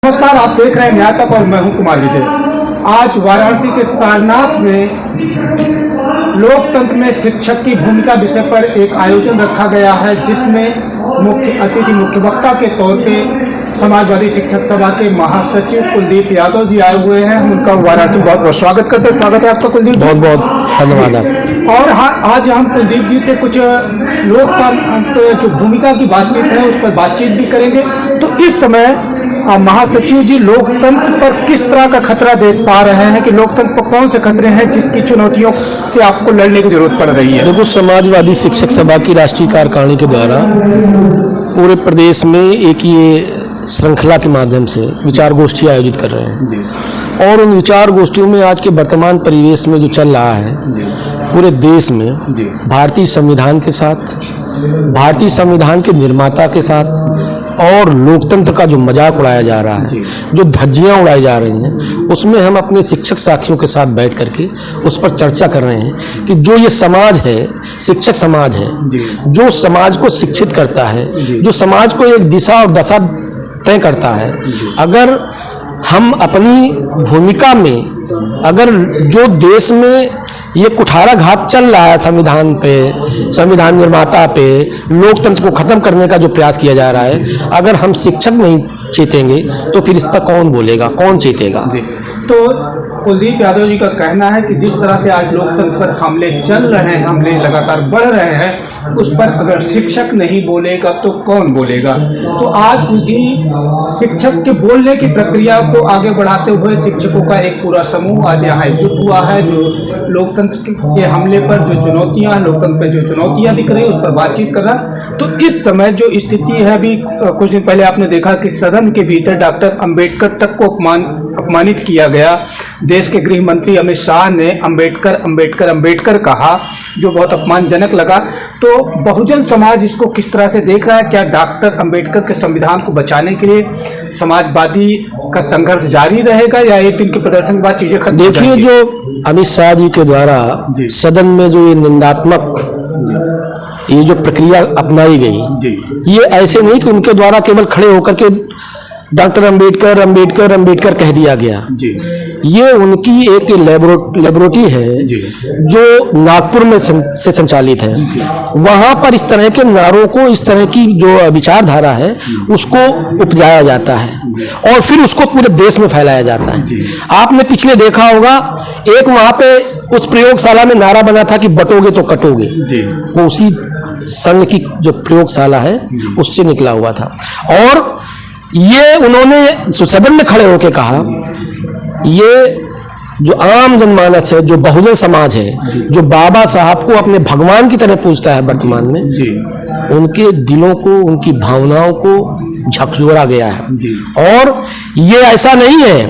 नमस्कार, आप देख रहे हैं न्याय तक और मैं हूं कुमार विजय। आज वाराणसी के सारनाथ में लोकतंत्र में शिक्षक की भूमिका विषय पर एक आयोजन रखा गया है, जिसमें मुख्य वक्ता के तौर पे समाजवादी शिक्षक सभा के महासचिव कुलदीप यादव जी आए हुए हैं। हम उनका वाराणसी बहुत बहुत स्वागत करते हैं। स्वागत है आपका कुलदीप। बहुत बहुत धन्यवाद। और आज हम कुलदीप जी से कुछ लोकतंत्र जो भूमिका की बातचीत है उस पर बातचीत भी करेंगे। तो इस समय महासचिव जी लोकतंत्र पर किस तरह का खतरा देख पा रहे हैं कि लोकतंत्र पर कौन से खतरे हैं जिसकी चुनौतियों से आपको लड़ने की जरूरत पड़ रही है? देखो, समाजवादी शिक्षक सभा की राष्ट्रीय कार्यकारिणी के द्वारा पूरे प्रदेश में एक ये श्रृंखला के माध्यम से विचार गोष्ठी आयोजित कर रहे हैं और उन विचार गोष्ठियों में आज के वर्तमान परिवेश में जो चल रहा है पूरे देश में भारतीय संविधान के साथ, भारतीय संविधान के निर्माता के साथ और लोकतंत्र का जो मजाक उड़ाया जा रहा है, जो धज्जियां उड़ाई जा रही हैं, उसमें हम अपने शिक्षक साथियों के साथ बैठ करके उस पर चर्चा कर रहे हैं कि जो ये समाज है, शिक्षक समाज है, जो समाज को शिक्षित करता है, जो समाज को एक दिशा और दशा तय करता है, अगर हम अपनी भूमिका में, अगर जो देश में ये कुठाराघात चल रहा है संविधान पे, संविधान निर्माता पे, लोकतंत्र को खत्म करने का जो प्रयास किया जा रहा है, अगर हम शिक्षक नहीं चेतेंगे तो फिर इस पर कौन बोलेगा, कौन चेतेगा? तो कुलदीप यादव जी का कहना है कि जिस तरह से आज लोकतंत्र पर हमले चल रहे हैं, हमले लगातार बढ़ रहे हैं, उस पर अगर शिक्षक नहीं बोलेगा तो कौन बोलेगा? तो आज उसी शिक्षक के बोलने की प्रक्रिया को आगे बढ़ाते हुए शिक्षकों का एक पूरा समूह आज यहाँ एकजुट हुआ है, जो लोकतंत्र के हमले पर जो चुनौतियाँ, लोकतंत्र पर जो चुनौतियाँ दिख रही है उस पर बातचीत कर रहा। तो इस समय जो स्थिति है, अभी कुछ दिन पहले आपने देखा कि सदन के भीतर डॉक्टर अम्बेडकर तक को अपमानित किया गया। देश के गृह मंत्री अमित शाह ने अम्बेडकर अम्बेडकर अम्बेडकर कहा, जो बहुत अपमानजनक लगा। तो बहुजन समाज इसको किस तरह से देख रहा है? क्या डॉक्टर अम्बेडकर के संविधान को बचाने के लिए समाजवादी का संघर्ष जारी रहेगा या एक दिन के प्रदर्शन के बाद चीजें खत्म? देखिए, जो अमित शाह जी के द्वारा सदन में जो ये निंदात्मक ये जो प्रक्रिया अपनाई गई, ये ऐसे नहीं कि उनके द्वारा केवल खड़े होकर के डॉक्टर अम्बेडकर अम्बेडकर अम्बेडकर कह दिया गया। ये उनकी एक लेबोरेटरी है जो नागपुर में से संचालित है। वहां पर इस तरह के नारों को, इस तरह की जो विचारधारा है उसको उपजाया जाता है और फिर उसको पूरे देश में फैलाया जाता है। आपने पिछले देखा होगा, एक वहां पे उस प्रयोगशाला में नारा बना था कि बटोगे तो कटोगे, वो उसी संघ की जो प्रयोगशाला है उससे निकला हुआ था। और ये उन्होंने सदन में खड़े होकर कहा, ये जो आम जनमानस है, जो बहुजन समाज है, जो बाबा साहब को अपने भगवान की तरह पूजता है वर्तमान में, उनके दिलों को, उनकी भावनाओं को झकझोरा गया है। और ये ऐसा नहीं है,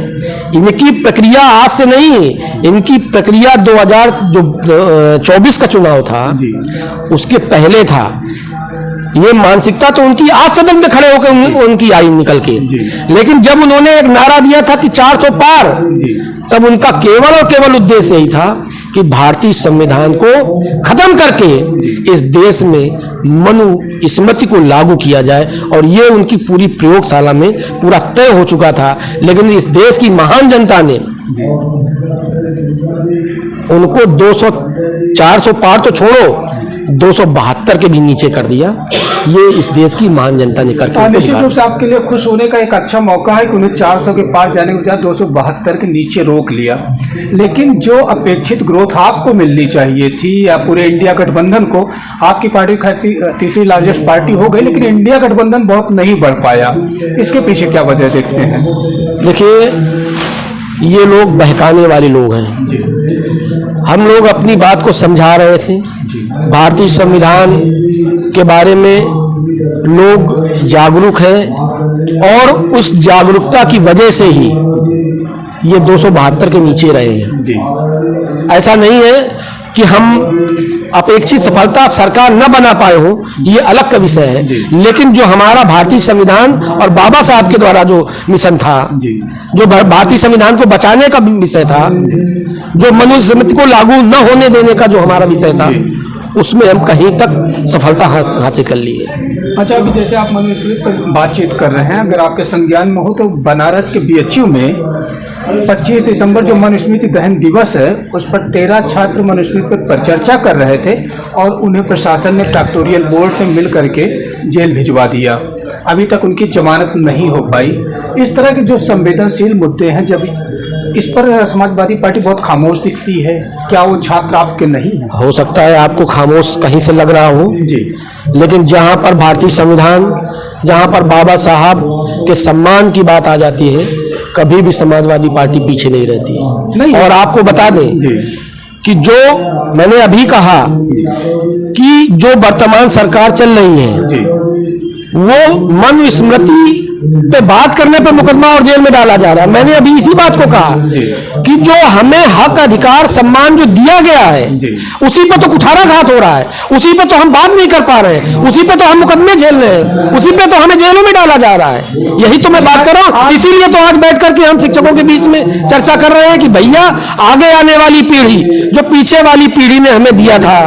इनकी प्रक्रिया आज से नहीं, इनकी प्रक्रिया 2024 का चुनाव था उसके पहले था। ये मानसिकता तो उनकी आज सदन में खड़े होकर उनकी आई निकल के, लेकिन जब उन्होंने एक नारा दिया था कि 400 पार, तब उनका केवल और केवल उद्देश्य यही था कि भारतीय संविधान को खत्म करके इस देश में मनु स्मृति को लागू किया जाए। और ये उनकी पूरी प्रयोगशाला में पूरा तय हो चुका था, लेकिन इस देश की महान जनता ने उनको 400 पार तो छोड़ो, 272 के भी नीचे कर दिया। ये इस देश की महान जनता ने करके निश्चित रूप से आपके लिए खुश होने का एक अच्छा मौका है कि उन्हें 400 के पार जाने के बजाय 272 के नीचे रोक लिया। लेकिन जो अपेक्षित ग्रोथ आपको मिलनी चाहिए थी, या पूरे इंडिया गठबंधन को, आपकी पार्टी तीसरी लार्जेस्ट पार्टी हो गई, लेकिन इंडिया गठबंधन बहुत नहीं बढ़ पाया, इसके पीछे क्या वजह देखते हैं? देखिए, ये लोग बहकाने वाले लोग हैं। हम लोग अपनी बात को समझा रहे थे, भारतीय संविधान के बारे में लोग जागरूक हैं और उस जागरूकता की वजह से ही ये 272 के नीचे रहे हैं। ऐसा नहीं है कि हम अपेक्षित सफलता सरकार न बना पाए हो, ये अलग का विषय है, लेकिन जो हमारा भारतीय संविधान और बाबा साहब के द्वारा जो मिशन था, जो भारतीय संविधान को बचाने का विषय था, जो मनुस्मृति को लागू न होने देने का जो हमारा विषय था, उसमें हम कहीं तक सफलता हासिल कर ली है। अच्छा, अभी जैसे आप मनुस्मृति पर बातचीत कर रहे हैं, अगर आपके संज्ञान में हो तो बनारस के BHU में 25 दिसंबर जो मनुस्मृति दहन दिवस है, उस पर 13 छात्र मनुस्मृति पर चर्चा कर रहे थे और उन्हें प्रशासन ने फैक्टोरियल बोर्ड से मिल करके जेल भिजवा दिया। अभी तक उनकी जमानत नहीं हो पाई। इस तरह के जो संवेदनशील मुद्दे हैं, जब इस पर समाजवादी पार्टी बहुत खामोश दिखती है, क्या वो छात्र आपके नहीं हैं? हो सकता है आपको खामोश कहीं से लग रहा हो जी, लेकिन जहां पर भारतीय संविधान, जहां पर बाबा साहब के सम्मान की बात आ जाती है, कभी भी समाजवादी पार्टी पीछे नहीं रहती है। नहीं। और आपको बता दें जी, कि जो मैंने अभी कहा कि जो वर्तमान सरकार चल रही है, जी, वो मनुस्मृति पे बात करने पे मुकदमा और जेल में डाला जा रहा है। मैंने अभी इसी बात को कहा कि जो हमें हक, अधिकार, सम्मान जो दिया गया है, उसी पे तो कुठाराघात हो रहा है, उसी पे तो हम बात नहीं कर पा रहे हैं, उसी पे तो हम मुकदमे झेल रहे हैं, उसी पे तो हमें जेलों में डाला जा रहा है। यही तो मैं बात कर रहा हूँ। इसीलिए तो आज बैठ करके हम शिक्षकों के बीच में चर्चा कर रहे हैं कि भैया, आगे आने वाली पीढ़ी, जो पीछे वाली पीढ़ी ने हमें दिया था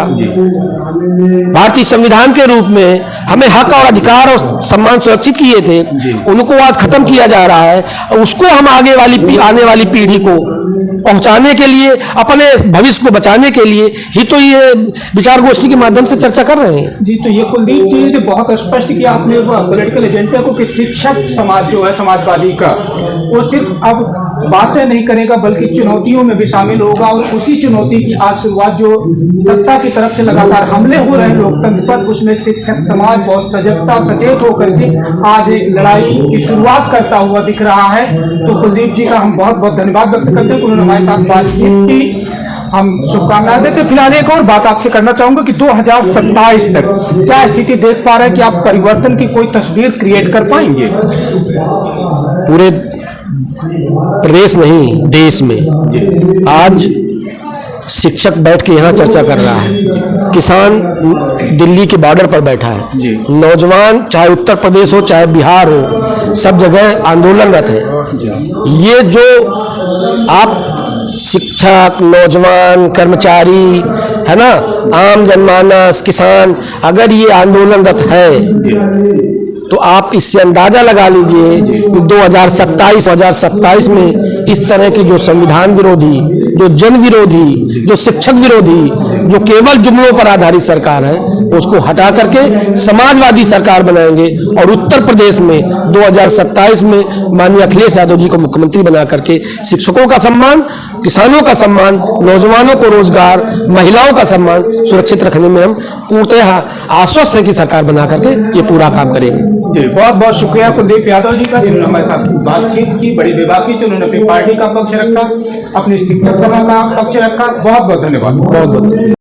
भारतीय संविधान के रूप में, हमें हक और अधिकार और सम्मान सुरक्षित किए थे, उनको आज खत्म किया जा रहा है। उसको हम आने वाली पीढ़ी को पहुंचाने के लिए, अपने भविष्य को बचाने के लिए ही तो ये विचार गोष्ठी के माध्यम से चर्चा कर रहे हैं। जी, तो ये कुलदीप जी ने बहुत स्पष्ट किया अपने पॉलिटिकल एजेंडा को कि शिक्षक समाज जो है समाजवादी का, वो सिर्फ अब बातें नहीं करेगा बल्कि चुनौतियों में भी शामिल होगा। और उसी चुनौती की आज शुरुआत जो सत्ता की तरफ से लगातार हमले हो रहे हैं लोकतंत्र पर, उसमें शिक्षक समाज बहुत सजगता, सचेत होकर के आज एक लड़ाई की शुरुआत करता हुआ दिख रहा है। तो कुलदीप जी का हम बहुत बहुत धन्यवाद व्यक्त करते हैं कि उन्होंने हमारे साथ बातचीत की। हम शुभकामनाएं देते। फिलहाल एक और बात आपसे करना चाहूंगा कि 2027 तक क्या स्थिति देख पा रहे हैं कि आप परिवर्तन की कोई तस्वीर क्रिएट कर पाएंगे? पूरे प्रदेश नहीं, देश में आज शिक्षक बैठ के यहाँ चर्चा कर रहा है, किसान दिल्ली के बॉर्डर पर बैठा है, नौजवान चाहे उत्तर प्रदेश हो चाहे बिहार हो, सब जगह आंदोलनरत है। ये जो आप शिक्षक, नौजवान, कर्मचारी, है ना, आम जनमानस, किसान, अगर ये आंदोलनरत है तो आप इससे अंदाजा लगा लीजिए कि 2027 में इस तरह की जो संविधान विरोधी, जो जन विरोधी, जो शिक्षक विरोधी, जो केवल जुमलों पर आधारित सरकार है, उसको हटा करके समाजवादी सरकार बनाएंगे। और उत्तर प्रदेश में 2027 में माननीय अखिलेश यादव जी को मुख्यमंत्री बना करके शिक्षकों का सम्मान, किसानों का सम्मान, नौजवानों को रोजगार, महिलाओं का सम्मान सुरक्षित रखने में हम पूर्णतः आश्वस्त है कि सरकार बना करके ये पूरा काम करेंगे। जी, बहुत बहुत शुक्रिया कुलदीप यादव जी का, जिन्होंने हमारे साथ बातचीत की, बड़ी बेबाकी से उन्होंने अपनी पार्टी का पक्ष रखा, अपनी शिक्षक सभा का पक्ष रखा। बहुत बहुत धन्यवाद। बहुत बहुत